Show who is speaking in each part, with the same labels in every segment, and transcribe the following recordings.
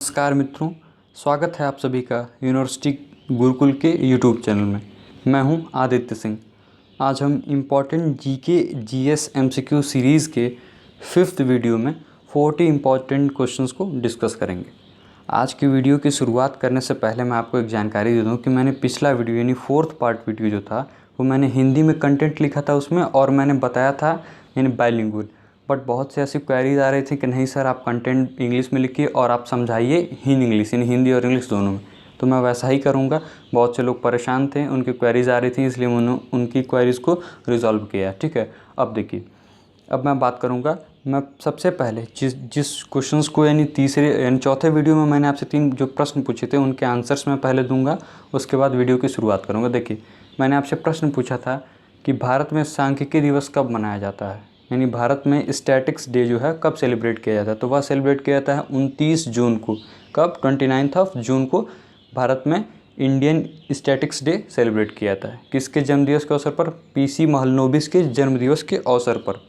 Speaker 1: नमस्कार मित्रों, स्वागत है आप सभी का यूनिवर्सिटी गुरुकुल के यूट्यूब चैनल में। मैं हूं आदित्य सिंह। आज हम important GK GS MCQ series के 5th वीडियो में 40 इम्पॉर्टेंट क्वेश्चंस को डिस्कस करेंगे। आज की वीडियो की शुरुआत करने से पहले मैं आपको एक जानकारी दे दूं कि मैंने पिछला वीडियो यानी 4th पार्ट वीडियो जो था वो मैंने हिंदी में कंटेंट लिखा था उसमें, और मैंने बताया था यानी बाइलिंगुअल। बट बहुत से ऐसी क्वेरीज आ रही थी कि नहीं सर, आप कंटेंट इंग्लिश में लिखिए और आप समझाइए इन इंग्लिश, यानी हिंदी और इंग्लिश दोनों में। तो मैं वैसा ही करूँगा। बहुत से लोग परेशान थे, उनकी क्वेरीज आ रही थी, इसलिए मैंने उनकी क्वेरीज को रिजॉल्व किया। ठीक है, अब देखिए, अब मैं बात करूँगा। मैं सबसे पहले जिस क्वेश्चंस को यानी चौथे वीडियो में मैंने आपसे 3 जो प्रश्न पूछे थे उनके आंसर्स मैं पहले दूंगा, उसके बाद वीडियो की शुरुआत करूँगा। देखिए, मैंने आपसे प्रश्न पूछा था कि भारत में सांख्यिकी दिवस कब मनाया जाता है, यानी भारत में स्टैटिक्स डे जो है कब सेलिब्रेट किया जाता है। तो वह सेलिब्रेट किया जाता है 29 जून को। कब? 29 जून को भारत में इंडियन स्टैटिक्स डे सेलिब्रेट किया जाता है। किसके जन्मदिवस के अवसर पर? पीसी महलनोबिस के जन्मदिवस के अवसर पर।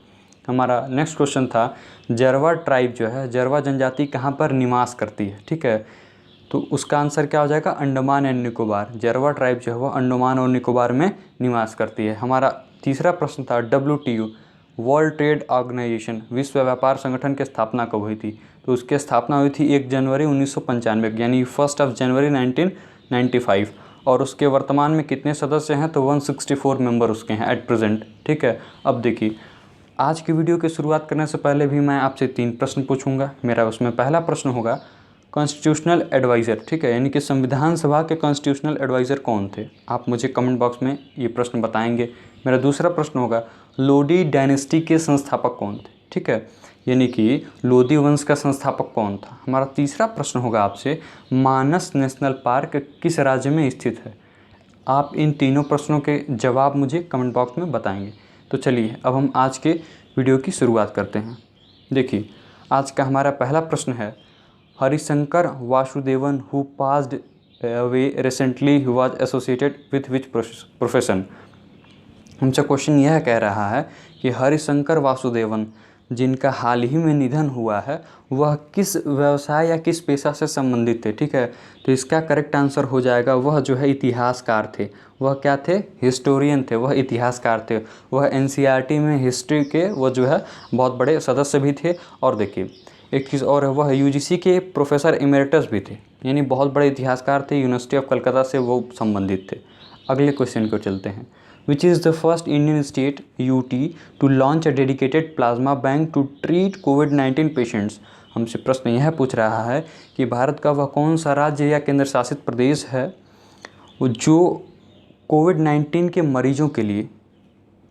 Speaker 1: हमारा नेक्स्ट क्वेश्चन था, जरवा ट्राइब जो है, जरवा जनजाति कहाँ पर निवास करती है? ठीक है, तो उसका आंसर क्या हो जाएगा? अंडमान एंड निकोबार। जरवा ट्राइब जो है वो अंडमान और निकोबार में निवास करती है। हमारा तीसरा प्रश्न था, WTO वर्ल्ड ट्रेड ऑर्गेनाइजेशन, विश्व व्यापार संगठन की स्थापना कब हुई थी? तो उसकी स्थापना हुई थी 1 जनवरी 1995 यानी 1 जनवरी 1995। और उसके वर्तमान में कितने सदस्य हैं? तो 164 मेंबर उसके हैं एट प्रेजेंट। ठीक है, अब देखिए, आज की वीडियो की शुरुआत करने से पहले भी मैं आपसे 3 प्रश्न पूछूंगा। मेरा उसमें पहला प्रश्न होगा, कॉन्स्टिट्यूशनल एडवाइज़र, ठीक है, यानी कि संविधान सभा के कॉन्स्टिट्यूशनल एडवाइज़र कौन थे? आप मुझे कमेंट बॉक्स में ये प्रश्न बताएंगे। मेरा दूसरा प्रश्न होगा, लोदी डायनेस्टी के संस्थापक कौन थे? ठीक है, यानी कि लोदी वंश का संस्थापक कौन था? हमारा तीसरा प्रश्न होगा आपसे, मानस नेशनल पार्क किस राज्य में स्थित है? आप इन तीनों प्रश्नों के जवाब मुझे कमेंट बॉक्स में बताएंगे। तो चलिए, अब हम आज के वीडियो की शुरुआत करते हैं। देखिए, आज का हमारा पहला प्रश्न है, Harishankar Vasudevan who passed away recently was associated with which profession? हमसे क्वेश्चन यह कह रहा है कि हरिशंकर वासुदेवन जिनका हाल ही में निधन हुआ है वह किस व्यवसाय या किस पेशा से संबंधित थे? ठीक है, तो इसका करेक्ट आंसर हो जाएगा, वह जो है इतिहासकार थे। वह क्या थे? हिस्टोरियन थे, वह इतिहासकार थे। वह एनसीईआरटी में हिस्ट्री के वो जो है बहुत बड़े सदस्य भी थे। और देखिए, एक चीज़ और है, वह यूजीसी के प्रोफेसर इमेरिटस भी थे, यानी बहुत बड़े इतिहासकार थे। यूनिवर्सिटी ऑफ कलकत्ता से वो संबंधित थे। अगले क्वेश्चन को चलते हैं, which is the first Indian state UT to launch a dedicated plasma bank to treat COVID-19 patients? हमसे प्रश्न यह पूछ रहा है कि भारत का वह कौन सा राज्य या केंद्र शासित प्रदेश है जो कोविड-19 के मरीजों के लिए,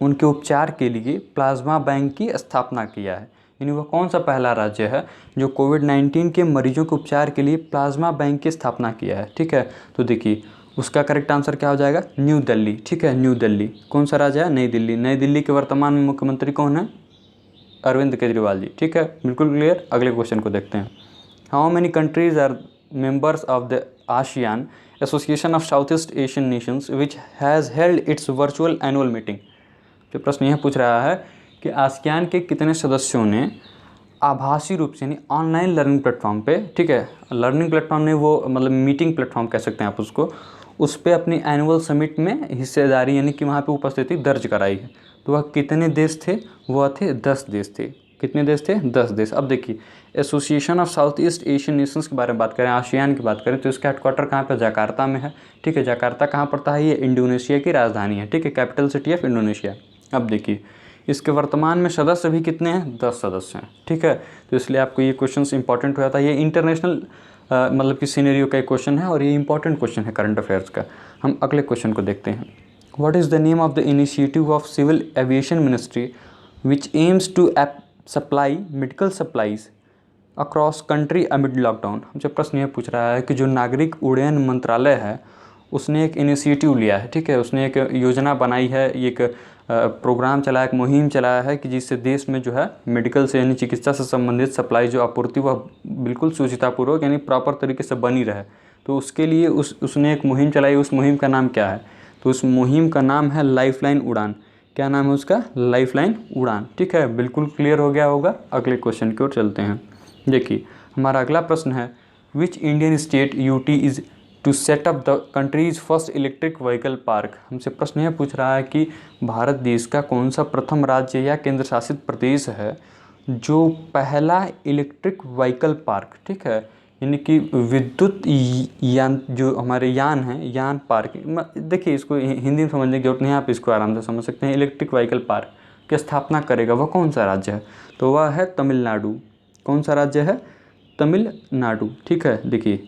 Speaker 1: उनके उपचार के लिए प्लाज्मा बैंक की स्थापना किया है? यानी वह कौन सा पहला राज्य है जो कोविड-19 के मरीजों के उपचार के लिए प्लाज्मा बैंक की स्थापना किया है? ठीक है, तो देखिए, उसका करेक्ट आंसर क्या हो जाएगा? न्यू दिल्ली। ठीक है, न्यू दिल्ली। कौन सा राज्य है? नई दिल्ली। नई दिल्ली के वर्तमान में मुख्यमंत्री कौन है? अरविंद केजरीवाल जी। ठीक है, बिल्कुल क्लियर। अगले क्वेश्चन को देखते हैं, how many countries are members of the ASEAN Association of South East Asian Nations which has held its virtual annual meeting? जो प्रश्न यह पूछ रहा है कि आसियान के कितने सदस्यों ने आभासी रूप से यानी ऑनलाइन लर्निंग प्लेटफॉर्म पे, ठीक है, लर्निंग प्लेटफॉर्म ने वो मतलब मीटिंग प्लेटफॉर्म कह सकते हैं आप उसको, उस पर अपनी एनुअल समिट में हिस्सेदारी यानी कि वहाँ पे उपस्थिति दर्ज कराई है? तो वह कितने देश थे? वह थे 10 देश थे। कितने देश थे? 10 देश। अब देखिए, association of South East Asian Nations के बारे में बात करें, आसियान की बात करें, तो इसका हेडक्वार्टर कहाँ पे? जकार्ता में है। ठीक है, जकार्ता कहाँ पड़ता है? ये इंडोनेशिया की राजधानी है। ठीक है, कैपिटल सिटी ऑफ इंडोनेशिया। अब देखिए, इसके वर्तमान में सदस्य भी कितने हैं? 10 सदस्य हैं। ठीक है, तो इसलिए आपको ये क्वेश्चन इंपॉर्टेंट हो जाता है। ये इंटरनेशनल मतलब कि सीनेरियो का एक क्वेश्चन है और ये इंपॉर्टेंट क्वेश्चन है करंट अफेयर्स का। हम अगले क्वेश्चन को देखते हैं, what is the name of the initiative of civil aviation ministry which aims to supply medical supplies across country amid lockdown? हमसे प्रश्न यह पूछ रहा है कि जो नागरिक उड्डयन मंत्रालय है उसने एक इनिशिएटिव लिया है। ठीक है, उसने एक योजना बनाई है, एक प्रोग्राम चलाया, एक मुहिम चलाया है कि जिससे देश में जो है मेडिकल से यानी चिकित्सा से संबंधित सप्लाई जो आपूर्ति वह बिल्कुल सुचितापूर्वक यानी प्रॉपर तरीके से बनी रहे। तो उसके लिए उसने एक मुहिम चलाई। उस मुहिम का नाम क्या है? तो उस मुहिम का नाम है लाइफलाइन उड़ान। क्या नाम है उसका? लाइफलाइन उड़ान। ठीक है, बिल्कुल क्लियर हो गया होगा। अगले क्वेश्चन की ओर चलते हैं। देखिए, हमारा अगला प्रश्न है, which Indian state UT is to set up the country's first electric vehicle park. हमसे प्रश्न यह पूछ रहा है कि भारत देश का कौन सा प्रथम राज्य या केंद्र शासित प्रदेश है जो पहला इलेक्ट्रिक व्हीकल पार्क, ठीक है, यानी कि विद्युत यान, जो हमारे यान हैं, यान पार्क। देखिए इसको हिंदी में समझने की जरूरत नहीं है, आप इसको आराम से समझ सकते हैं। इलेक्ट्रिक व्हीकल पार्क की स्थापना करेगा वह कौन सा राज्य है, तो वह है तमिलनाडु। कौन सा राज्य है? तमिलनाडु, ठीक है। देखिए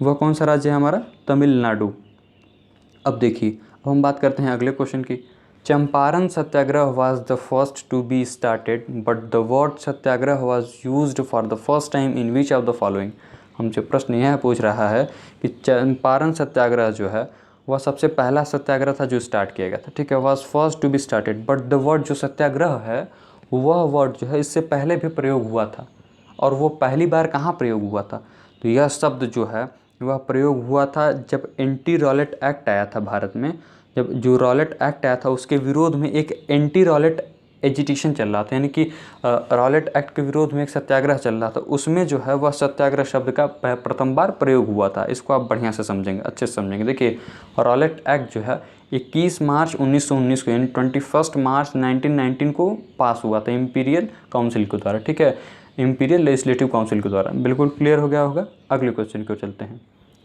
Speaker 1: वह कौन सा राज्य है हमारा? तमिलनाडु। अब देखिए, अब हम बात करते हैं अगले क्वेश्चन की। Champaran Satyagraha was the first to be started but the word Satyagraha was used for the first time in which of the following. हमसे प्रश्न यह पूछ रहा है कि चंपारण सत्याग्रह जो है वह सबसे पहला सत्याग्रह था जो स्टार्ट किया गया था, ठीक है, was first to be started, but the word जो सत्याग्रह है वह वर्ड जो है इससे पहले भी प्रयोग हुआ था। और वो पहली बार कहाँ प्रयोग हुआ था? तो यह शब्द जो है वह प्रयोग हुआ था जब एंटी रॉलेट एक्ट आया था भारत में। जब जो रॉलेट एक्ट आया था उसके विरोध में एक एंटी रॉलेट एजिटेशन चल रहा था, यानी कि रॉलेट एक्ट के विरोध में एक सत्याग्रह चल रहा था, उसमें जो है वह सत्याग्रह शब्द का प्रथम बार प्रयोग हुआ था। इसको आप बढ़िया से समझेंगे, अच्छे से समझेंगे। देखिए रॉलेट एक्ट जो है 21 मार्च 1919 को, यानी 21 मार्च 1919 को पास हुआ था इम्पीरियल काउंसिल के द्वारा, ठीक है, इम्पीरियल लेजिस्लेटिव काउंसिल के द्वारा। बिल्कुल क्लियर हो गया होगा। अगले क्वेश्चन को चलते हैं।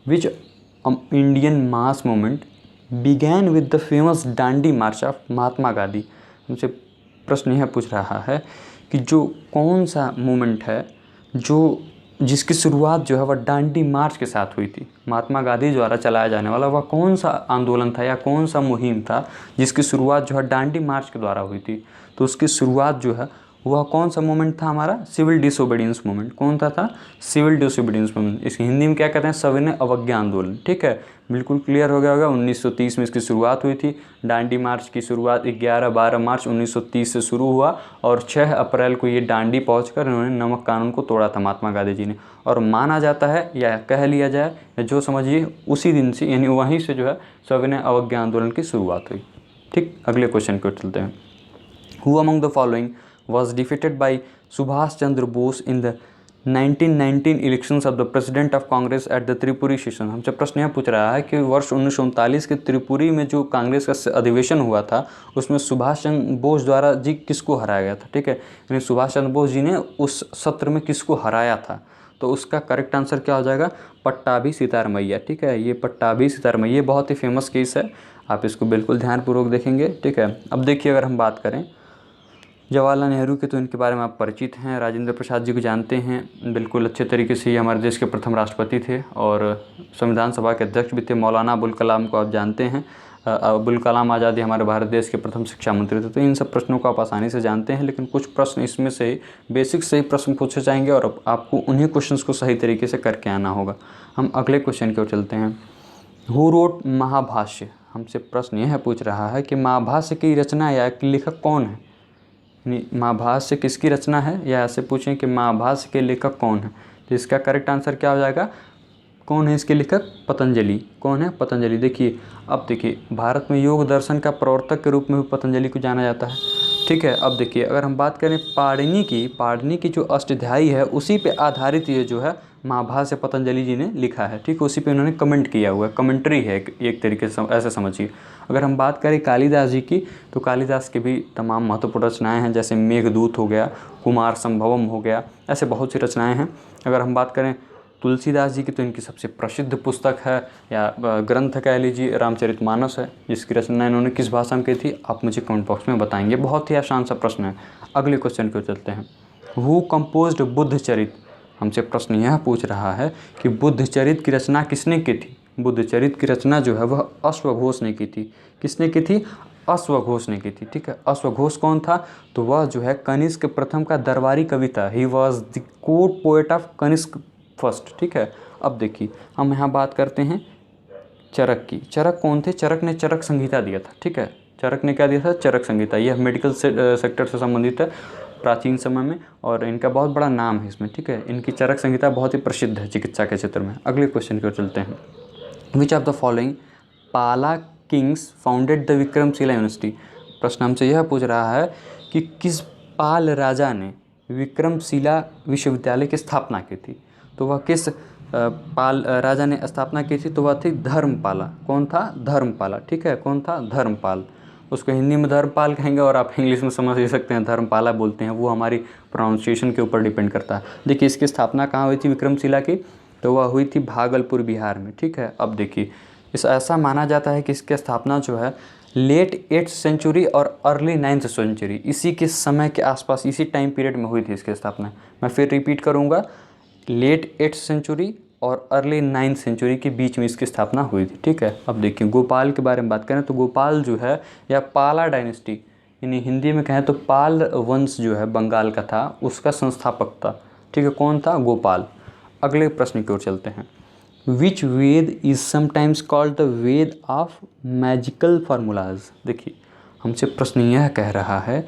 Speaker 1: Which Indian mass movement began with the famous Dandi march of Mahatma Gandhi. हमसे प्रश्न यह पूछ रहा है कि जो कौन सा मूवमेंट है जिसकी शुरुआत जो है वह डांडी मार्च के साथ हुई थी, महात्मा गांधी द्वारा चलाया जाने वाला वह कौन सा आंदोलन था या कौन सा मुहिम था जिसकी शुरुआत जो है डांडी मार्च के द्वारा हुई थी। तो उसकी शुरुआत जो है वह कौन सा मूवमेंट था हमारा? Civil disobedience movement. कौन था? Civil disobedience movement. इसकी हिंदी में क्या कहते हैं? सविनय अवज्ञा आंदोलन, ठीक है। बिल्कुल क्लियर हो गया होगा। 1930 में इसकी शुरुआत हुई थी। डांडी मार्च की शुरुआत 11-12 मार्च 1930 से शुरू हुआ और 6 अप्रैल को ये डांडी पहुंचकर इन्होंने नमक कानून को तोड़ा था महात्मा गांधी जी ने। और माना जाता है या कह लिया जाए या जो समझिए उसी दिन से, यानी वहीं से जो है सविनय अवज्ञा आंदोलन की शुरुआत हुई। ठीक, अगले क्वेश्चन को चलते हैं। Who among the following was defeated by Subhash Chandra Bose in the 1919 elections of the President of Congress at the Tripuri session। हमसे प्रश्न यह पूछ रहा है कि वर्ष 1939 के त्रिपुरी में जो कांग्रेस का अधिवेशन हुआ था उसमें सुभाष चंद्र बोस द्वारा जी किसको हराया गया था, ठीक है, यानी सुभाष चंद्र बोस जी ने उस सत्र में किसको हराया था। तो उसका करेक्ट आंसर क्या हो जाएगा? पट्टाभी सितारमैया, ठीक है। ये पट्टाभी सितारमैया बहुत ही फेमस केस है, आप इसको बिल्कुल ध्यानपूर्वक देखेंगे, ठीक है। अब देखिए अगर हम बात करें जवाहरलाल नेहरू के, तो इनके बारे में आप परिचित हैं। राजेंद्र प्रसाद जी को जानते हैं बिल्कुल अच्छे तरीके से, ये हमारे देश के प्रथम राष्ट्रपति थे और संविधान सभा के अध्यक्ष भी थे। मौलाना अबुल कलाम को आप जानते हैं, अबुल कलाम आज़ादी हमारे भारत देश के प्रथम शिक्षा मंत्री थे। तो इन सब प्रश्नों को आप आसानी से जानते हैं, लेकिन कुछ प्रश्न इसमें से बेसिक से ही प्रश्न पूछे जाएंगे और आपको उन्हीं क्वेश्चन को सही तरीके से करके आना होगा। हम अगले क्वेश्चन की ओर चलते हैं। Who wrote Mahabhashya. हमसे प्रश्न यह पूछ रहा है कि महाभाष्य की रचना या लेखक कौन है। महाभाष्य किसकी रचना है, या ऐसे पूछें कि महाभाष्य के लेखक कौन है, तो इसका करेक्ट आंसर क्या हो जाएगा? कौन है इसके लेखक? पतंजलि। कौन है? पतंजलि। देखिए अब देखिए भारत में योग दर्शन का प्रवर्तक के रूप में भी पतंजलि को जाना जाता है, ठीक है। अब देखिए अगर हम बात करें पाणिनि की जो अष्टध्यायी है उसी पे आधारित ये जो है महाभाष्य पतंजलि जी ने लिखा है, ठीक है। उसी पे उन्होंने कमेंट किया हुआ है, कमेंट्री है एक तरीके से, ऐसे समझिए। अगर हम बात करें कालिदास जी की, तो कालिदास के भी तमाम महत्वपूर्ण रचनाएं हैं, जैसे मेघदूत हो गया, कुमार संभवम हो गया, ऐसे बहुत सी रचनाएं हैं। अगर हम बात करें तुलसीदास जी की, तो इनकी सबसे प्रसिद्ध पुस्तक है या ग्रंथ कह लीजिए रामचरितमानस है, जिसकी रचना इन्होंने किस भाषा में की थी आप मुझे कमेंट बॉक्स में बताएंगे। बहुत ही आसान सा प्रश्न है। अगले क्वेश्चन को चलते हैं। Who composed Buddhacharita. हमसे प्रश्न यह पूछ रहा है कि बुद्धचरित की रचना किसने की थी। बुद्धचरित की रचना जो है वह अश्वघोष ने की थी। किसने की थी? अश्वघोष ने की थी, ठीक है। अश्वघोष कौन था? तो वह जो है कनिष्क प्रथम का दरबारी कवि था। He was the court poet of Kanishka first, ठीक है। अब देखिए हम यहाँ बात करते हैं चरक की। चरक कौन थे? चरक ने चरक संहिता दिया था, ठीक है। चरक ने क्या दिया था? चरक संहिता। यह मेडिकल सेक्टर से संबंधित है प्राचीन समय में और इनका बहुत बड़ा नाम है इसमें, ठीक है। इनकी चरक संहिता बहुत ही प्रसिद्ध है चिकित्सा के क्षेत्र में। अगले क्वेश्चन की ओर चलते हैं। विच ऑफ द फॉलोइंग पाला Kings founded the Vikramshila university. प्रश्न हमसे यह पूछ रहा है कि किस पाल राजा ने विक्रमशिला विश्वविद्यालय की स्थापना की थी। तो वह किस पाल राजा ने स्थापना की थी तो वह थी धर्मपाला। कौन था? धर्मपाला। ठीक है, कौन था? धर्मपाल। उसको हिंदी में धर्मपाल कहेंगे और आप इंग्लिश में समझ ही सकते हैं धर्मपाला बोलते हैं, वो हमारी प्रोनाउंसिएशन के ऊपर डिपेंड करता है। देखिए इसकी स्थापना कहाँ हुई थी विक्रमशिला की? तो वह हुई थी भागलपुर बिहार में। ठीक है, अब देखिए इस ऐसा माना जाता है कि इसकी स्थापना जो है लेट 8th सेंचुरी और अर्ली 9th सेंचुरी, इसी के समय के आसपास, इसी टाइम पीरियड में हुई थी इसकी स्थापना। मैं फिर रिपीट करूँगा, लेट 8th सेंचुरी और अर्ली 9th सेंचुरी के बीच में इसकी स्थापना हुई थी। ठीक है, अब देखिए गोपाल के बारे में बात करें तो गोपाल जो है या पाला डायनेस्टी, यानी हिंदी में कहें तो पाल वंश जो है बंगाल का था, उसका संस्थापक था। ठीक है, कौन था? गोपाल। अगले प्रश्न की ओर चलते हैं। Which Veda is sometimes called the Veda of magical formulas. देखिए हमसे प्रश्न यह कह रहा है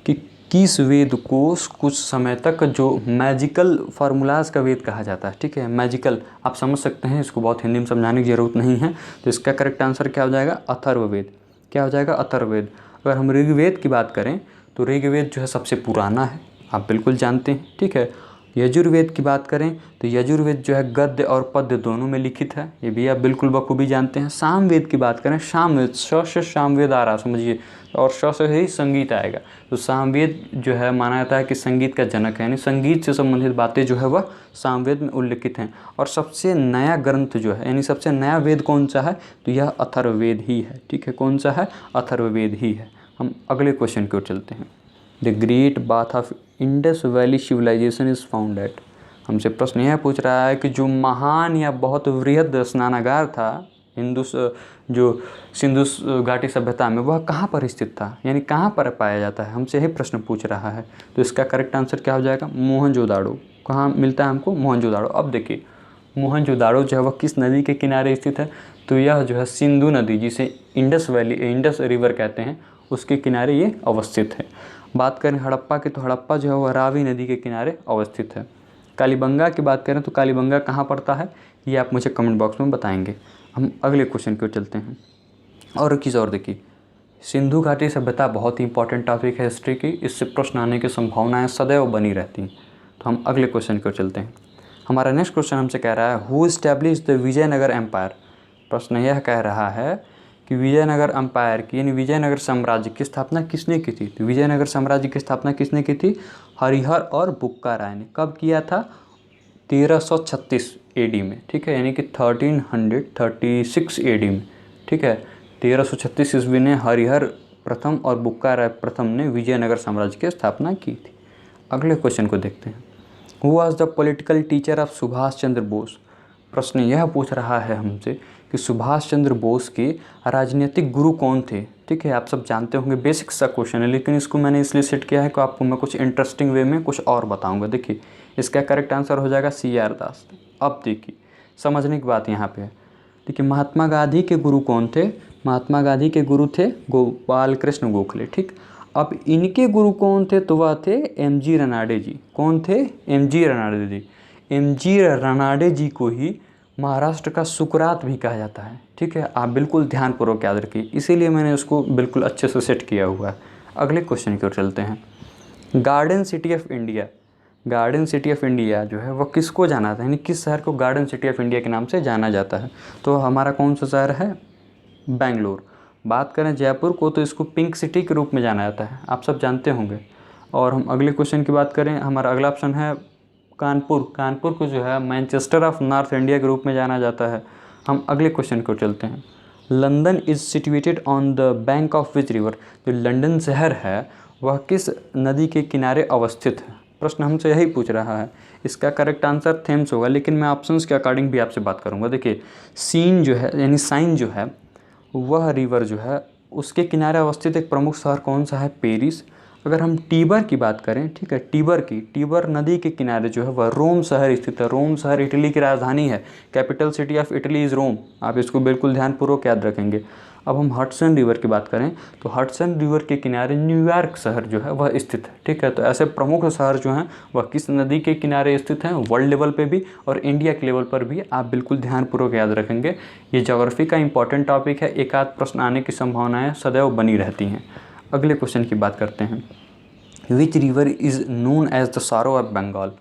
Speaker 1: कि किस वेद को कुछ समय तक जो मैजिकल फार्मूलाज का वेद कहा जाता है। ठीक है, मैजिकल आप समझ सकते हैं, इसको बहुत हिंदी में समझाने की ज़रूरत नहीं है। तो इसका करेक्ट आंसर क्या हो जाएगा? अथर्ववेद। क्या हो जाएगा? अथर्ववेद। अगर हम ऋग्वेद की बात करें तो ऋग्वेद जो है सबसे पुराना है, आप बिल्कुल जानते हैं। ठीक है, यजुर्वेद की बात करें तो यजुर्वेद जो है गद्य और पद्य दोनों में लिखित है, ये भी आप बिल्कुल बखूबी जानते हैं। सामवेद की बात करें, सामवेद, श से सामवेद आ रहा समझिए, और श से ही संगीत आएगा। तो सामवेद जो है माना जाता है कि संगीत का जनक है, यानी संगीत से संबंधित बातें जो है वह सामवेद में उल्लिखित हैं। और सबसे नया ग्रंथ जो है, यानी सबसे नया वेद कौन सा है? तो यह अथर्ववेद ही है। ठीक है, कौन सा है? अथर्ववेद ही है। हम अगले क्वेश्चन की ओर चलते हैं। The great bath of Indus valley civilisation is found at. हमसे प्रश्न यह पूछ रहा है कि जो महान या बहुत वृहद स्नानागार था जो सिंधु घाटी सभ्यता में, वह कहाँ पर स्थित था, यानी कहाँ पर पाया जाता है, हमसे यही प्रश्न पूछ रहा है। तो इसका करेक्ट आंसर क्या हो जाएगा? मोहनजोदाड़ो। कहाँ मिलता है हमको? मोहनजोदाड़ो। अब देखिए मोहनजोदाड़ो जो है वह किस नदी के किनारे स्थित है? तो यह जो है सिंधु नदी, जिसे इंडस रिवर कहते हैं, उसके किनारे ये अवस्थित है। बात करें हड़प्पा की तो हड़प्पा जो है वह रावी नदी के किनारे अवस्थित है। कालीबंगा की बात करें तो कालीबंगा कहाँ पड़ता है, ये आप मुझे कमेंट बॉक्स में बताएंगे। हम अगले क्वेश्चन की ओर चलते हैं। और किस और देखिए, सिंधु घाटी सभ्यता बहुत ही इंपॉर्टेंट टॉपिक है हिस्ट्री की, इससे प्रश्न आने की संभावनाएं सदैव बनी रहती हैं। तो हम अगले क्वेश्चन की ओर चलते हैं। हमारा नेक्स्ट क्वेश्चन हमसे कह रहा है who established the Vijayanagar empire. प्रश्न यह कह रहा है कि विजयनगर एम्पायर की, यानी विजयनगर साम्राज्य की स्थापना किसने की थी? तो विजयनगर साम्राज्य की स्थापना किसने की थी? हरिहर और बुक्का राय ने। कब किया था? 1336 AD में। ठीक है, यानी कि 1336 AD में। ठीक है, 1336 ईस्वी में हरिहर प्रथम और बुक्का राय प्रथम ने विजयनगर साम्राज्य की स्थापना की थी। अगले क्वेश्चन को देखते हैं। Who was the political teacher of Subhas Chandra Bose. प्रश्न यह पूछ रहा है हमसे कि सुभाष चंद्र बोस के राजनीतिक गुरु कौन थे। ठीक है, आप सब जानते होंगे, बेसिक सा क्वेश्चन है, लेकिन इसको मैंने इसलिए सेट किया है कि आपको मैं कुछ इंटरेस्टिंग वे में कुछ और बताऊंगा। देखिए इसका करेक्ट आंसर हो जाएगा CR दास। अब देखिए समझने की बात यहाँ पे है। देखिए महात्मा गांधी के गुरु कौन थे? महात्मा गांधी के गुरु थे गोपाल कृष्ण गोखले। ठीक, अब इनके गुरु कौन थे? तो वह थे MG रनाडे जी। कौन थे? MG रनाडे जी। MG रनाडे जी को ही महाराष्ट्र का सुकरात भी कहा जाता है। ठीक है, आप बिल्कुल ध्यानपूर्वक याद रखिए, इसीलिए मैंने उसको बिल्कुल अच्छे से सेट किया हुआ है। अगले क्वेश्चन की ओर चलते हैं। Garden city of India. Garden city of India जो है वह किसको जाना जाता है, यानी किस शहर को गार्डन सिटी ऑफ इंडिया के नाम से जाना जाता है? तो हमारा कौन सा शहर है? बेंगलोर। बात करें जयपुर को तो इसको पिंक सिटी के रूप में जाना जाता है, आप सब जानते होंगे। और हम अगले क्वेश्चन की बात करें, हमारा अगला ऑप्शन है कानपुर। कानपुर को जो है मैनचेस्टर ऑफ नॉर्थ इंडिया के रूप में जाना जाता है। हम अगले क्वेश्चन को चलते हैं। London is situated on the bank of which river. जो लंदन शहर है वह किस नदी के किनारे अवस्थित है? प्रश्न हमसे यही पूछ रहा है। इसका करेक्ट आंसर थेम्स होगा, लेकिन मैं ऑप्शंस के अकॉर्डिंग भी आपसे बात करूंगा। देखिए सीन जो है, यानी साइन जो है, वह रिवर जो है उसके किनारे अवस्थित एक प्रमुख शहर कौन सा है? पेरिस। अगर हम टीबर की बात करें, ठीक है, टीबर नदी के किनारे जो है वह रोम शहर स्थित है। रोम शहर इटली की राजधानी है। Capital city of Italy is Rome. आप इसको बिल्कुल ध्यानपूर्वक याद रखेंगे। अब हम हडसन रिवर की बात करें तो हडसन रिवर के किनारे न्यूयॉर्क शहर जो है वह स्थित है। ठीक है, तो ऐसे प्रमुख शहर जो हैं वह किस नदी के किनारे स्थित हैं, वर्ल्ड लेवल पे भी और इंडिया के लेवल पर भी, आप बिल्कुल ध्यानपूर्वक याद रखेंगे। ये ज्योग्राफी का इंपॉर्टेंट टॉपिक है, एक आध प्रश्न आने की संभावनाएँ सदैव बनी रहती हैं। अगले क्वेश्चन की बात करते हैं। Which river is known as the sorrow of Bengal.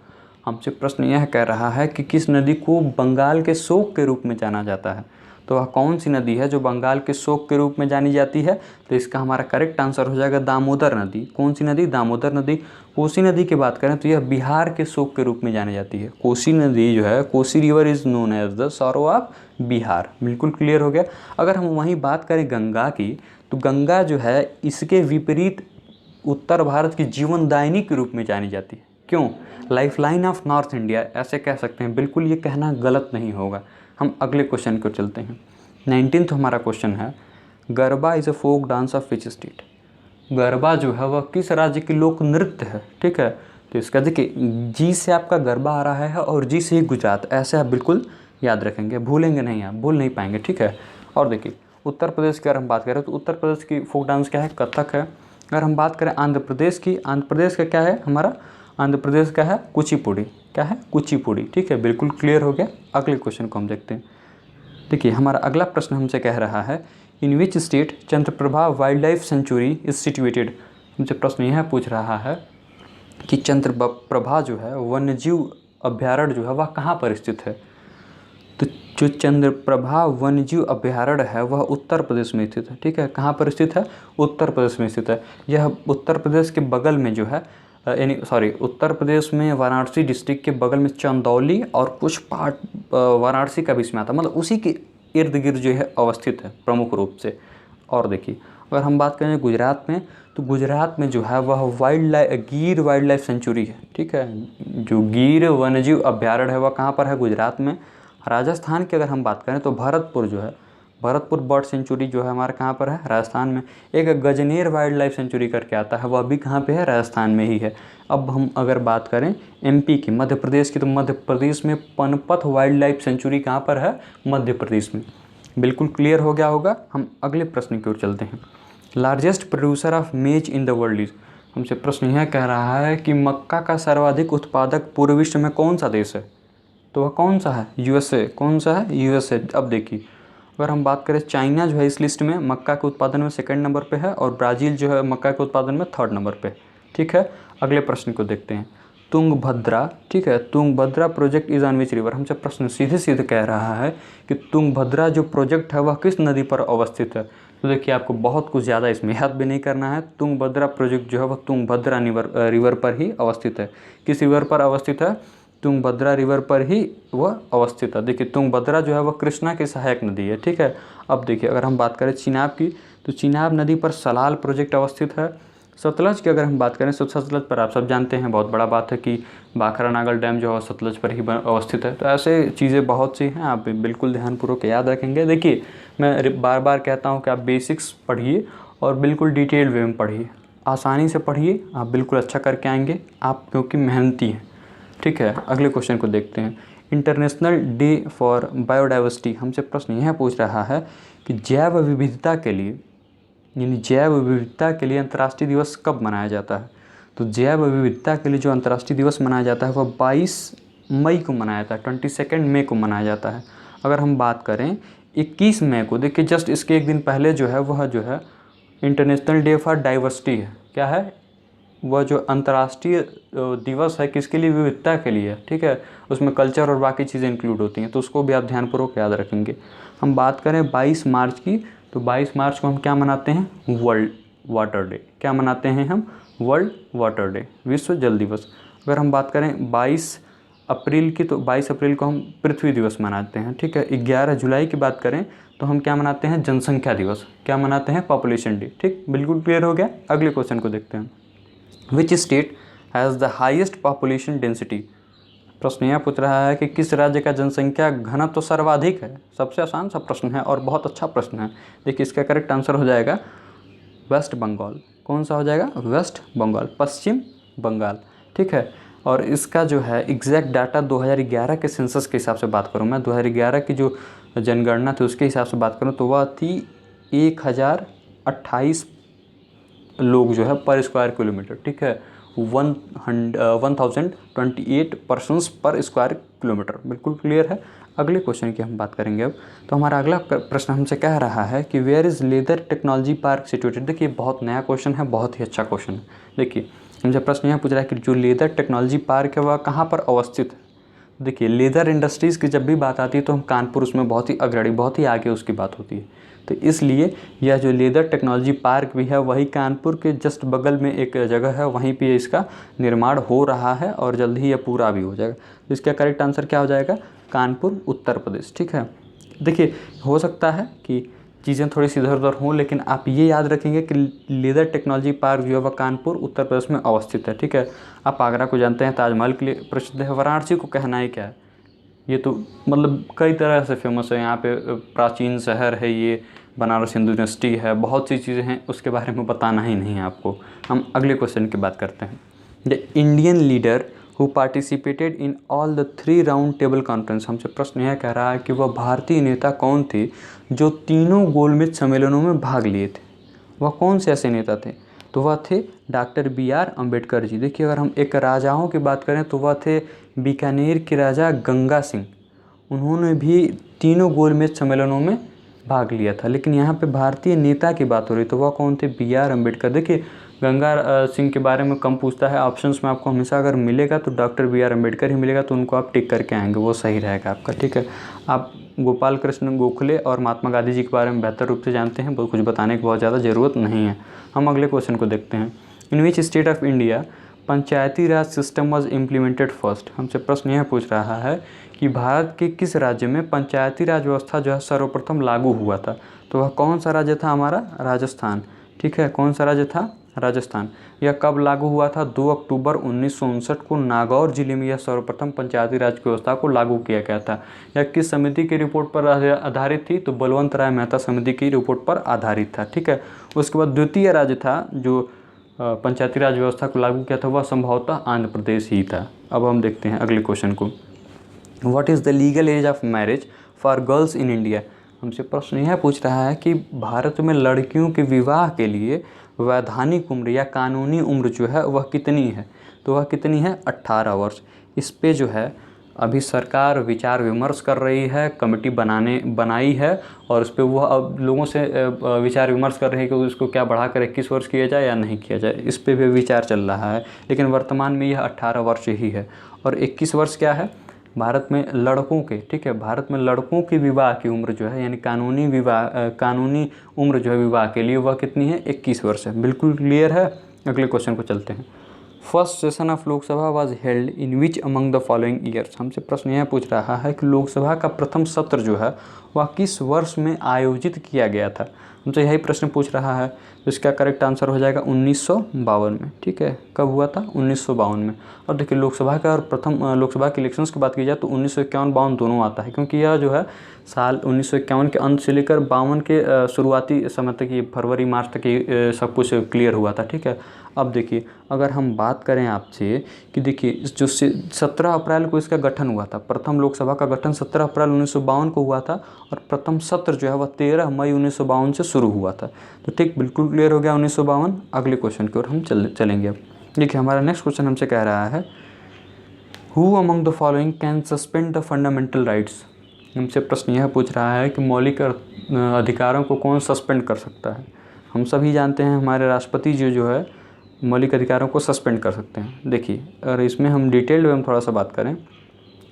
Speaker 1: हमसे प्रश्न यह कह रहा है कि किस नदी को बंगाल के शोक के रूप में जाना जाता है। तो वह कौन सी नदी है जो बंगाल के शोक के रूप में जानी जाती है? तो इसका हमारा करेक्ट आंसर हो जाएगा दामोदर नदी। कौन सी नदी? दामोदर नदी। कोसी नदी की बात करें तो यह बिहार के शोक के रूप में जानी जाती है। कोसी नदी जो है, Kosi river is known as the sorrow of Bihar. बिल्कुल क्लियर हो गया। अगर हम वहीं बात करें गंगा की, तो गंगा जो है इसके विपरीत उत्तर भारत की जीवनदायिनी के रूप में जानी जाती है। क्यों? लाइफलाइन ऑफ नॉर्थ इंडिया ऐसे कह सकते हैं। बिल्कुल ये कहना गलत नहीं होगा। हम अगले क्वेश्चन को चलते हैं। 19th हमारा क्वेश्चन है, Garba is a folk dance of which state? Garba जो है वह किस राज्य की लोक नृत्य है? ठीक है, तो इसका देखिए जी से आपका गरबा आ रहा है और जी से ही गुजरात, ऐसे आप बिल्कुल याद रखेंगे, भूलेंगे नहीं, आप भूल नहीं पाएंगे। ठीक है, और देखिए उत्तर प्रदेश की अगर हम बात करें तो उत्तर प्रदेश की फोक डांस क्या है? कथक है। अगर हम बात करें आंध्र प्रदेश की, आंध्र प्रदेश का क्या है हमारा? आंध्र प्रदेश का है कुचिपुड़ी। क्या है? कुचिपुड़ी। ठीक है, बिल्कुल क्लियर हो गया। अगले क्वेश्चन को हम देखते हैं। देखिए हमारा अगला प्रश्न हमसे कह रहा है, in which state Chandraprabha wildlife sanctuary is situated? हमसे प्रश्न यह पूछ रहा है कि चंद्रप्रभा जो है वन्यजीव अभ्यारण्य जो है वह कहाँ पर स्थित है? तो जो चंद्रप्रभा वन्यजीव अभ्यारण्य है वह उत्तर प्रदेश में स्थित है। ठीक है, कहाँ पर स्थित है? उत्तर प्रदेश में स्थित है। यह उत्तर प्रदेश के बगल में जो है उत्तर प्रदेश में वाराणसी डिस्ट्रिक्ट के बगल में चंदौली और कुछ पार्ट वाराणसी का भी इसमें आता है, मतलब उसी के इर्द गिर्द जो है अवस्थित है प्रमुख रूप से। और देखिए अगर हम बात करें गुजरात में, तो गुजरात में जो है वह गिर वाइल्ड लाइफ सेंचुरी है। ठीक है, जो गिर वन्यजीव अभ्यारण्य है वह कहाँ पर है? गुजरात में। राजस्थान की अगर हम बात करें तो भरतपुर जो है, भरतपुर बर्ड सेंचुरी जो है हमारा कहाँ पर है? राजस्थान में। एक गजनेर वाइल्ड लाइफ सेंचुरी करके आता है, वह भी कहाँ पे है? राजस्थान में ही है। अब हम अगर बात करें एमपी की, मध्य प्रदेश की, तो मध्य प्रदेश में पनपथ वाइल्ड लाइफ सेंचुरी कहाँ पर है? मध्य प्रदेश में। बिल्कुल क्लियर हो गया होगा। हम अगले प्रश्न की ओर चलते हैं। लार्जेस्ट प्रोड्यूसर ऑफ मेज इन द वर्ल्ड इज? हमसे प्रश्न यह कह रहा है कि मक्का का सर्वाधिक उत्पादक पूरे विश्व में कौन सा देश है? तो वह कौन सा है? यूएसए। कौन सा है? यूएसए। अब देखिए अगर हम बात करें, चाइना जो है इस लिस्ट में मक्का के उत्पादन में सेकंड नंबर पे है और ब्राज़ील जो है मक्का के उत्पादन में थर्ड नंबर पे। ठीक है, अगले प्रश्न को देखते हैं। तुंगभद्रा, ठीक है, Tungabhadra project is on which river? हमसे प्रश्न सीधे सीधे कह रहा है कि तुंगभद्रा जो प्रोजेक्ट है वह किस नदी पर अवस्थित है? तो देखिए आपको बहुत कुछ ज़्यादा इसमें याद भी नहीं करना है। तुंगभद्रा प्रोजेक्ट जो है वह तुंगभद्रा रिवर पर ही अवस्थित है। किस रिवर पर अवस्थित है? तुंगभद्रा रिवर पर ही वह अवस्थित है। देखिए तुंगभद्रा जो है वह कृष्णा की सहायक नदी है। ठीक है, अब देखिए अगर हम बात करें चिनाब की, तो चिनाब नदी पर सलाल प्रोजेक्ट अवस्थित है। सतलज की अगर हम बात करें तो सतलज पर आप सब जानते हैं, बहुत बड़ा बात है कि भाखरा नागल डैम जो है सतलज पर ही अवस्थित है। तो ऐसे चीज़ें बहुत सी हैं, आप बिल्कुल ध्यानपूर्वक याद रखेंगे। देखिए मैं बार बार कहता हूँ कि आप बेसिक्स पढ़िए और बिल्कुल डिटेल वे में पढ़िए, आसानी से पढ़िए, आप बिल्कुल अच्छा करके आएंगे आप, क्योंकि मेहनती हैं। ठीक है, अगले क्वेश्चन को देखते हैं। इंटरनेशनल डे फॉर बायोडाइवर्सिटी, हमसे प्रश्न यह पूछ रहा है कि जैव विविधता के लिए, यानी जैव विविधता के लिए अंतर्राष्ट्रीय दिवस कब मनाया जाता है? तो जैव विविधता के लिए जो अंतर्राष्ट्रीय दिवस मनाया जाता है वह 22 मई को मनाया जाता है, 22 मई को मनाया जाता है। अगर हम बात करें 21 मई को, देखिए जस्ट इसके एक दिन पहले जो है वह जो है इंटरनेशनल डे फॉर डाइवर्सिटी है। क्या है? वह जो अंतर्राष्ट्रीय दिवस है किसके लिए? विविधता के लिए। ठीक है, उसमें कल्चर और बाकी चीज़ें इंक्लूड होती हैं, तो उसको भी आप ध्यानपूर्वक याद रखेंगे। हम बात करें 22 मार्च की, तो 22 मार्च को हम क्या मनाते हैं? World water day. क्या मनाते हैं हम? वर्ल्ड वाटर डे, विश्व जल दिवस। अगर हम बात करें 22 अप्रैल की, तो 22 अप्रैल को हम पृथ्वी दिवस मनाते हैं। ठीक है, 11 जुलाई की बात करें तो हम क्या मनाते हैं? जनसंख्या दिवस। क्या मनाते हैं? Population day. ठीक, बिल्कुल क्लियर हो गया। अगले क्वेश्चन को देखते हैं। Which state has the highest population density? प्रश्न यह पूछ रहा है कि किस राज्य का जनसंख्या घनत्व तो सर्वाधिक है? सबसे आसान सा प्रश्न है और बहुत अच्छा प्रश्न है। देखिए इसका करेक्ट आंसर हो जाएगा वेस्ट बंगाल। कौन सा हो जाएगा? वेस्ट बंगाल, पश्चिम बंगाल। ठीक है, और इसका जो है एग्जैक्ट डाटा 2011 के सेंसस के हिसाब से बात करूँ मैं, 2011 की जो जनगणना थी उसके हिसाब से बात करूँ तो वह थी 1028 लोग जो है पर स्क्वायर किलोमीटर। ठीक है, 1028 पर्सन्स पर स्क्वायर किलोमीटर। बिल्कुल क्लियर है। अगले क्वेश्चन की हम बात करेंगे अब। तो हमारा अगला प्रश्न हमसे कह रहा है कि where is leather technology park situated? देखिए बहुत नया क्वेश्चन है, बहुत ही अच्छा क्वेश्चन है। देखिए हमसे प्रश्न यह पूछ रहा है कि जो लेदर टेक्नोलॉजी पार्क है वह कहाँ पर अवस्थित है। देखिए लेदर इंडस्ट्रीज़ की जब भी बात आती है तो हम कानपुर उसमें बहुत ही अग्रणी, बहुत ही आगे उसकी बात होती है। तो इसलिए यह जो लेदर टेक्नोलॉजी पार्क भी है वही कानपुर के जस्ट बगल में एक जगह है, वहीं पे इसका निर्माण हो रहा है और जल्द ही यह पूरा भी हो जाएगा। तो इसका करेक्ट आंसर क्या हो जाएगा, कानपुर उत्तर प्रदेश। ठीक है, देखिए हो सकता है कि चीज़ें थोड़ी सी इधर उधर हों, लेकिन आप ये याद रखेंगे कि लेदर टेक्नोलॉजी पार्क जो है वह कानपुर उत्तर प्रदेश में अवस्थित है। ठीक है, आप आगरा को जानते हैं ताजमहल के लिए प्रसिद्ध है, वाराणसी को कहना ही क्या है, ये तो मतलब कई तरह से फेमस है। यहाँ पे प्राचीन शहर है, ये बनारस हिंदू यूनिवर्सिटी है, बहुत सी चीज़ें हैं, उसके बारे में बताना ही नहीं है आपको। हम अगले क्वेश्चन की बात करते हैं। The Indian leader who participated in all the 3 round table conference. हमसे प्रश्न यह कह रहा है कि वह भारतीय नेता कौन थे जो तीनों गोलमेज सम्मेलनों में भाग लिए थे। वह कौन से ऐसे नेता थे, तो वह थे डॉक्टर BR अम्बेडकर जी। देखिए अगर हम एक राजाओं की बात करें तो वह थे बीकानेर के राजा गंगा सिंह, उन्होंने भी तीनों गोलमेज सम्मेलनों में भाग लिया था। लेकिन यहाँ पे भारतीय नेता की बात हो रही तो वह कौन थे, BR अम्बेडकर। देखिए गंगा सिंह के बारे में कम पूछता है, ऑप्शंस में आपको हमेशा अगर मिलेगा तो डॉक्टर BR अम्बेडकर ही मिलेगा, तो उनको आप टिक करके आएंगे, वो सही रहेगा आपका। ठीक है, आप गोपाल कृष्ण गोखले और महात्मा गांधी जी के बारे में बेहतर रूप से जानते हैं, कुछ बताने की बहुत ज़्यादा ज़रूरत नहीं है। हम अगले क्वेश्चन को देखते हैं। In which state of India panchayati raj system was implemented first. हमसे प्रश्न यह पूछ रहा है कि भारत के किस राज्य में पंचायती राज व्यवस्था जो है सर्वप्रथम लागू हुआ था। तो वह कौन सा राज्य था, हमारा राजस्थान। ठीक है, कौन सा राज्य था, राजस्थान। यह कब लागू हुआ था, 2 अक्टूबर 1959 को नागौर जिले में यह सर्वप्रथम पंचायती राज की व्यवस्था को लागू किया गया था। यह किस समिति की रिपोर्ट पर आधारित थी, तो बलवंत राय मेहता समिति की रिपोर्ट पर आधारित था। ठीक है, उसके बाद द्वितीय राज्य था जो पंचायती राज व्यवस्था को लागू किया था वह संभवतः आंध्र प्रदेश ही था। अब हम देखते हैं अगले क्वेश्चन को। What is the legal age of marriage for girls in India. हमसे प्रश्न यह पूछ रहा है कि भारत में लड़कियों के विवाह के लिए वैधानिक उम्र या कानूनी उम्र जो है वह कितनी है, तो वह कितनी है, 18 वर्ष। इस पे जो है अभी सरकार विचार विमर्श कर रही है, कमेटी बनाई है और उस पर वह अब लोगों से विचार विमर्श कर रही है कि उसको क्या बढ़ाकर 21 वर्ष किया जाए या नहीं किया जाए, इस पे भी विचार चल रहा है। लेकिन वर्तमान में यह 18 वर्ष ही है। और 21 वर्ष क्या है, भारत में लड़कों के, ठीक है, भारत में लड़कों की विवाह की उम्र जो है यानी कानूनी उम्र जो है विवाह के लिए वह कितनी है, 21 वर्ष है। बिल्कुल क्लियर है। अगले क्वेश्चन को चलते हैं। First session of Lok Sabha was held in which among the following years. हमसे प्रश्न यह पूछ रहा है कि लोकसभा का प्रथम सत्र जो है वह किस वर्ष में आयोजित किया गया था। हमसे यही प्रश्न पूछ रहा है, तो इसका करेक्ट आंसर हो जाएगा 1952 में। ठीक है, कब हुआ था, 1952 में। और देखिए लोकसभा का और प्रथम लोकसभा के इलेक्शंस की बात की जाए तो 1951-52 दोनों आता है, क्योंकि यह जो है साल 1951 के अंत से लेकर 52 के शुरुआती समय तक, ये फरवरी मार्च तक ये सब कुछ क्लियर हुआ था। ठीक है, अब देखिए अगर हम बात करें आपसे कि देखिए जो 17 अप्रैल को इसका गठन हुआ था, प्रथम लोकसभा का गठन 17 अप्रैल 1952 को हुआ था और प्रथम सत्र जो है वह 13 मई 1952 से शुरू हुआ था। तो ठीक, बिल्कुल क्लियर हो गया 1952। अगले क्वेश्चन की ओर हम चलेंगे। अब देखिए हमारा नेक्स्ट क्वेश्चन हमसे कह रहा है, who among the following can suspend the fundamental rights. हमसे प्रश्न यह पूछ रहा है कि मौलिक अधिकारों को कौन सस्पेंड कर सकता है। हम सभी जानते हैं हमारे राष्ट्रपति जी जो है मौलिक अधिकारों को सस्पेंड कर सकते हैं। देखिए और इसमें हम डिटेल्ड में हम थोड़ा सा बात करें,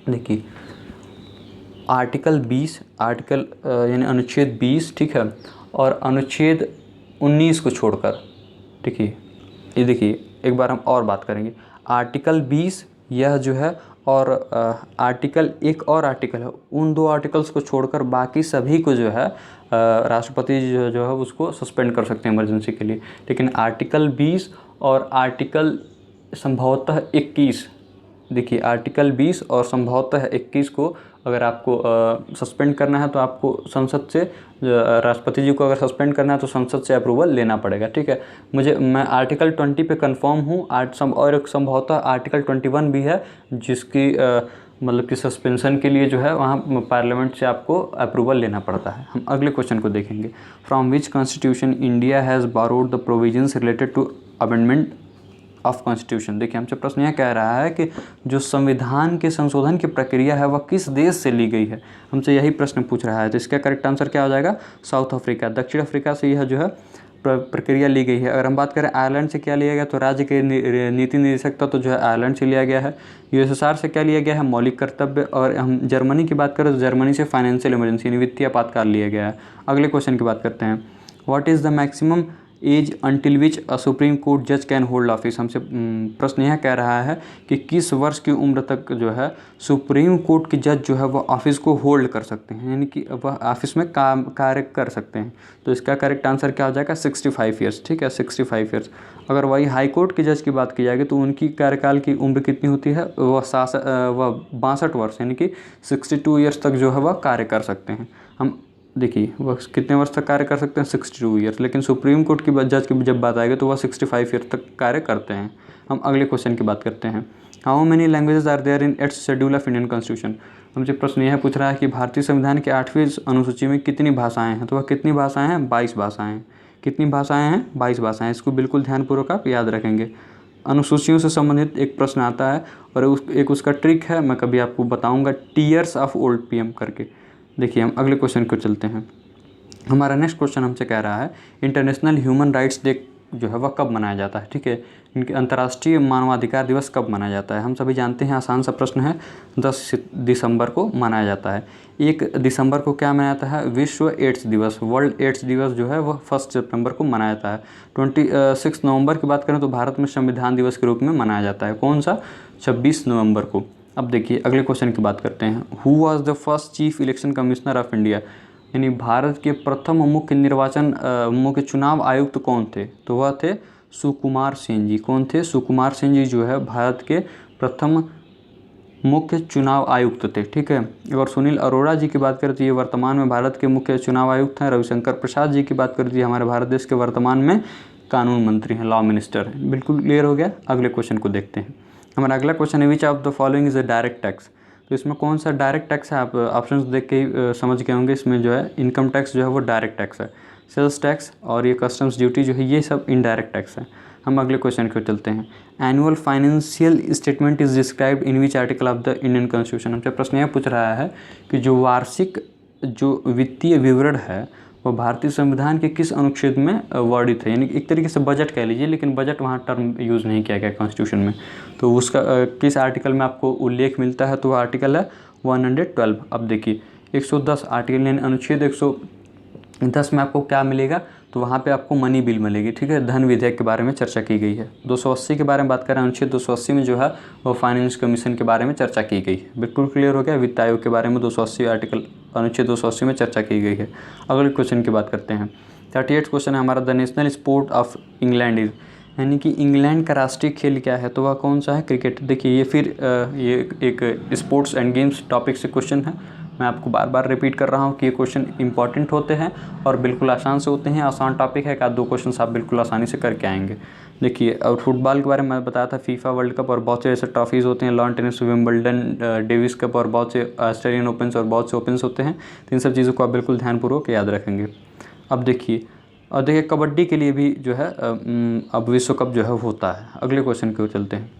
Speaker 1: देखिए आर्टिकल 20 यानी अनुच्छेद 20, ठीक है, और अनुच्छेद 19 को छोड़कर, देखिए ये देखिए एक बार हम और बात करेंगे। आर्टिकल 20 यह जो है और आर्टिकल एक और आर्टिकल है, उन 2 आर्टिकल्स को छोड़कर बाकी सभी को जो है राष्ट्रपति जो है उसको सस्पेंड कर सकते हैं इमरजेंसी के लिए। लेकिन आर्टिकल 20 और आर्टिकल संभवतः 21, देखिए आर्टिकल 20 और संभवतः 21 को अगर आपको सस्पेंड करना है तो आपको संसद से, राष्ट्रपति जी को अगर सस्पेंड करना है तो संसद से अप्रूवल लेना पड़ेगा। ठीक है, मैं आर्टिकल 20 पे कंफर्म हूँ। और एक संभवतः आर्टिकल 21 भी है जिसकी मतलब कि सस्पेंशन के लिए जो है वहाँ पार्लियामेंट से आपको अप्रूवल लेना पड़ता है। हम अगले क्वेश्चन को देखेंगे। From which constitution India has borrowed the provisions related to amendment of constitution. देखिए हमसे प्रश्न यह कह रहा है कि जो संविधान के संशोधन की प्रक्रिया है वह किस देश से ली गई है। हमसे यही प्रश्न पूछ रहा है, तो इसका करेक्ट आंसर क्या हो जाएगा, साउथ अफ्रीका। दक्षिण अफ्रीका से यह जो है प्रक्रिया ली गई है। अगर हम बात करें आयरलैंड से क्या लिया गया, तो राज्य के नीति निदेशकता तो जो है आयरलैंड से लिया गया है। यूएसएसआर से क्या लिया गया है, मौलिक कर्तव्य। और हम जर्मनी की बात करें तो जर्मनी से फाइनेंशियल इमरजेंसी यानी वित्तीय आपातकाल लिया गया है। अगले क्वेश्चन की बात करते हैं, what is the maximum age until which a supreme court जज कैन होल्ड ऑफिस। हमसे प्रश्न यह कह रहा है कि किस वर्ष की उम्र तक जो है सुप्रीम कोर्ट के जज जो है वह ऑफिस को होल्ड कर सकते हैं, यानी कि वह ऑफिस में कार्य कर सकते हैं। तो इसका करेक्ट आंसर क्या हो जाएगा, 65 ईयर्स। ठीक है, 65 ईयर्स। अगर वही हाई कोर्ट के जज की बात की जाएगी तो उनकी कार्यकाल की उम्र कितनी होती है, वह 62 वर्ष यानी कि 62 ईयर्स तक जो है वह कार्य कर सकते हैं। हम देखिए वह कितने वर्ष तक कार्य कर सकते हैं, 62 ईयर्स। लेकिन सुप्रीम कोर्ट की जज की जब बात आएगी तो वह 65 ईयर तक कार्य करते हैं। हम अगले क्वेश्चन की बात करते हैं, how many languages are there in its schedule of Indian constitution. हमसे प्रश्न यह पूछ रहा है कि भारतीय संविधान के 8वीं अनुसूची में कितनी भाषाएं हैं। तो वह कितनी भाषाएं हैं, 22 भाषाएं हैं। कितनी भाषाएं हैं, 22 भाषाएं। इसको बिल्कुल ध्यानपूर्वक आप याद रखेंगे। अनुसूचियों से संबंधित एक प्रश्न आता है और एक उसका ट्रिक है, मैं कभी आपको बताऊँगा, टीयर्स ऑफ ओल्ड पीएम करके। देखिए हम अगले क्वेश्चन को चलते हैं। हमारा नेक्स्ट क्वेश्चन हमसे कह रहा है, इंटरनेशनल ह्यूमन राइट्स डे जो है वह कब मनाया जाता है। ठीक है, इनके अंतर्राष्ट्रीय मानवाधिकार दिवस कब मनाया जाता है। हम सभी जानते हैं, आसान सा प्रश्न है, 10 दिसंबर को मनाया जाता है। 1 दिसंबर को क्या मनाया जाता है, विश्व एड्स दिवस, वर्ल्ड एड्स दिवस जो है वह 1 सितंबर को मनाया जाता है। 26 नवंबर की बात करें तो भारत में संविधान दिवस के रूप में मनाया जाता है। कौन सा, 26 नवंबर को। अब देखिए अगले क्वेश्चन की बात करते हैं, who was the first chief election commissioner of India. यानी भारत के प्रथम मुख्य चुनाव आयुक्त कौन थे। तो वह थे सुकुमार सेन जी। कौन थे, सुकुमार सेन जी जो है भारत के प्रथम मुख्य चुनाव आयुक्त थे। ठीक है, अगर सुनील अरोड़ा जी की बात करें तो ये वर्तमान में भारत के मुख्य चुनाव आयुक्त हैं। रविशंकर प्रसाद जी की बात करें तो ये हमारे भारत देश के वर्तमान में कानून मंत्री हैं, लॉ मिनिस्टर हैं। बिल्कुल क्लियर हो गया। अगले क्वेश्चन को देखते हैं। हमारा अगला क्वेश्चन है, विच of the following is a direct tax. तो इसमें कौन सा डायरेक्ट टैक्स है, आप ऑप्शंस देख के ही समझ गए होंगे। इसमें जो है इनकम टैक्स जो है वो डायरेक्ट टैक्स है, सेल्स टैक्स और ये कस्टम्स ड्यूटी जो है ये सब इनडायरेक्ट टैक्स है। हम अगले क्वेश्चन को चलते हैं, annual financial statement is described in which article of the Indian constitution. हमसे प्रश्न यह पूछ रहा है कि जो वार्षिक जो वित्तीय विवरण है वह भारतीय संविधान के किस अनुच्छेद में वर्णित है। यानी एक तरीके से बजट कह लीजिए, लेकिन बजट वहाँ टर्म यूज़ नहीं किया गया कॉन्स्टिट्यूशन में। तो उसका किस आर्टिकल में आपको उल्लेख मिलता है, तो वह आर्टिकल है 112। अब देखिए 110 आर्टिकल यानी अनुच्छेद 110 में आपको क्या मिलेगा, तो वहाँ पे आपको मनी बिल मिलेगी। ठीक है, धन विधेयक के बारे में चर्चा की गई है। 280 के बारे में बात करें, अनुच्छेद 280 में जो है वो फाइनेंस कमीशन के बारे में चर्चा की गई है। बिल्कुल क्लियर हो गया। वित्त आयोग के बारे में 280 आर्टिकल अनुच्छेद 280 में चर्चा की गई है। अगले क्वेश्चन की बात करते हैं, 38 क्वेश्चन है हमारा, the national sport of England is. यानी कि इंग्लैंड का राष्ट्रीय खेल क्या है, तो वह कौन सा है, क्रिकेट। देखिए ये फिर ये एक स्पोर्ट्स एंड गेम्स टॉपिक से क्वेश्चन है। मैं आपको बार बार रिपीट कर रहा हूँ कि ये क्वेश्चन इंपॉर्टेंट होते हैं और बिल्कुल आसान से होते हैं। आसान टॉपिक है, 1-2 क्वेश्चन आप बिल्कुल आसानी से करके आएंगे। देखिए और फुटबॉल के बारे में मैं बताया था, फीफा वर्ल्ड कप और बहुत से ऐसे ट्रॉफीज़ होते हैं, lawn tennis, Wimbledon, Davis cup और बहुत से ऑस्ट्रेलियन ओपन्स और बहुत से ओपन्स होते हैं। तो इन सब चीज़ों को आप बिल्कुल ध्यानपूर्वक याद रखेंगे। अब देखिए कबड्डी के लिए भी जो है अब विश्व कप जो है होता है। अगले क्वेश्चन की ओर चलते हैं,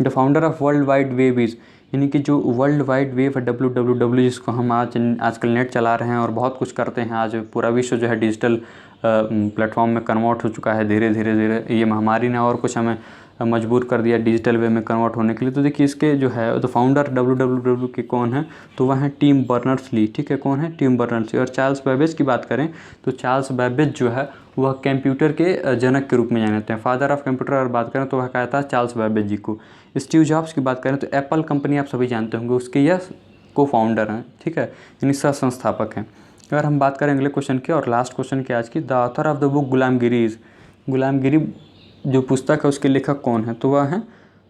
Speaker 1: the founder of world wide web is. यानी कि जो वर्ल्ड वाइड वेब है WWW, जिसको हम आजकल नेट चला रहे हैं और बहुत कुछ करते हैं। आज पूरा विश्व जो है डिजिटल प्लेटफॉर्म में कन्वर्ट हो चुका है धीरे धीरे। ये महामारी ने और कुछ हमें मजबूर कर दिया डिजिटल वे में कन्वर्ट होने के लिए। तो देखिए इसके जो है तो फाउंडर WWW के कौन है, तो वह है टिम बर्नर्स-ली। ठीक है, कौन है, टिम बर्नर्स-ली। और चार्ल्स बैबेज की बात करें तो चार्ल्स बैबेज जो है वह कंप्यूटर के जनक के रूप में जाने जाते हैं, फादर ऑफ कंप्यूटर। और बात करें तो वह कहता है चार्ल्स बैबेज जी को। स्टीव जॉब्स की बात करें तो एप्पल कंपनी आप सभी जानते होंगे, उसके यह को फाउंडर हैं। ठीक है, यानी सह संस्थापक हैं। अगर हम बात करें अगले क्वेश्चन की और लास्ट क्वेश्चन की आज की, the author of the book Gulamgiri is. गुलामगिरी जो पुस्तक है उसके लेखक कौन है, तो वह है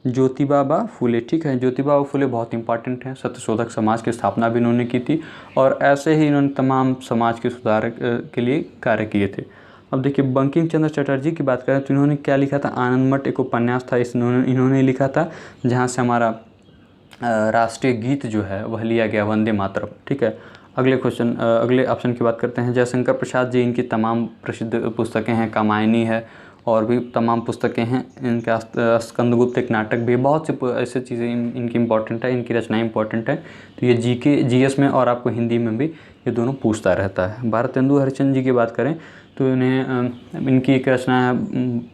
Speaker 1: ज्योतिबा फुले। ठीक है, ज्योतिबा फुले बहुत इंपॉर्टेंट हैं, सत्यशोधक समाज की स्थापना भी इन्होंने की थी और ऐसे ही इन्होंने तमाम समाज के सुधार के लिए कार्य किए थे। अब देखिए बंकिम चंद्र चटर्जी की बात करें तो इन्होंने क्या लिखा था, आनंद मठ एक उपन्यास था, इन्होंने लिखा था, जहाँ से हमारा राष्ट्रीय गीत जो है वह लिया गया, वंदे मातरम। ठीक है, अगले ऑप्शन की बात करते हैं, जयशंकर प्रसाद जी, इनकी तमाम प्रसिद्ध पुस्तकें हैं, कामायनी है और भी तमाम पुस्तकें हैं इनके। स्कंदगुप्त एक नाटक भी है, बहुत से ऐसे चीज़ें इनकी इंपॉर्टेंट है, इनकी रचनाएं इंपॉर्टेंट है। तो ये जीके जीएस में और आपको हिंदी में भी ये दोनों पूछता रहता है। भारतेंदु हरिश्चंद्र जी की बात करें तो इन्हें इनकी एक रचना है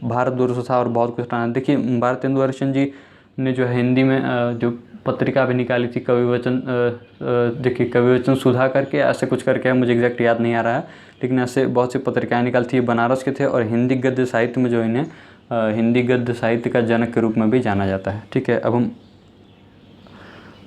Speaker 1: भारत दुर्स था और बहुत कुछ रचना। देखिए भारतेंदु हरिश्चंद्र जी ने जो है हिंदी में जो पत्रिका भी निकाली थी कविवचन, देखिए कविवचन सुधा करके ऐसे कुछ करके है, मुझे एग्जैक्ट याद नहीं आ रहा है, लेकिन ऐसे बहुत सी पत्रिकाएं निकाली थी। ये बनारस के थे और हिंदी गद्य साहित्य में जो इन्हें हिंदी गद्य साहित्य का जनक के रूप में भी जाना जाता है। ठीक है, अब हम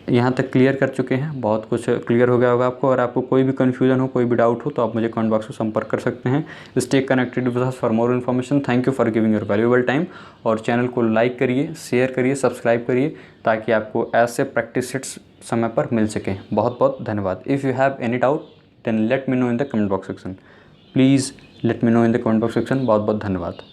Speaker 1: यहाँ तक क्लियर कर चुके हैं, बहुत कुछ क्लियर हो गया होगा आपको। और आपको कोई भी कन्फ्यूजन हो, कोई भी डाउट हो तो आप मुझे कमेंट बॉक्स में संपर्क कर सकते हैं। Stay connected with us for more information. Thank you for giving your valuable time. और चैनल को लाइक करिए, शेयर करिए, सब्सक्राइब करिए ताकि आपको ऐसे प्रैक्टिस सेट्स समय पर मिल सकें। बहुत बहुत धन्यवाद। If you have any doubt then let me know in the comment box section. Please let me know in the comment box section. बहुत बहुत धन्यवाद।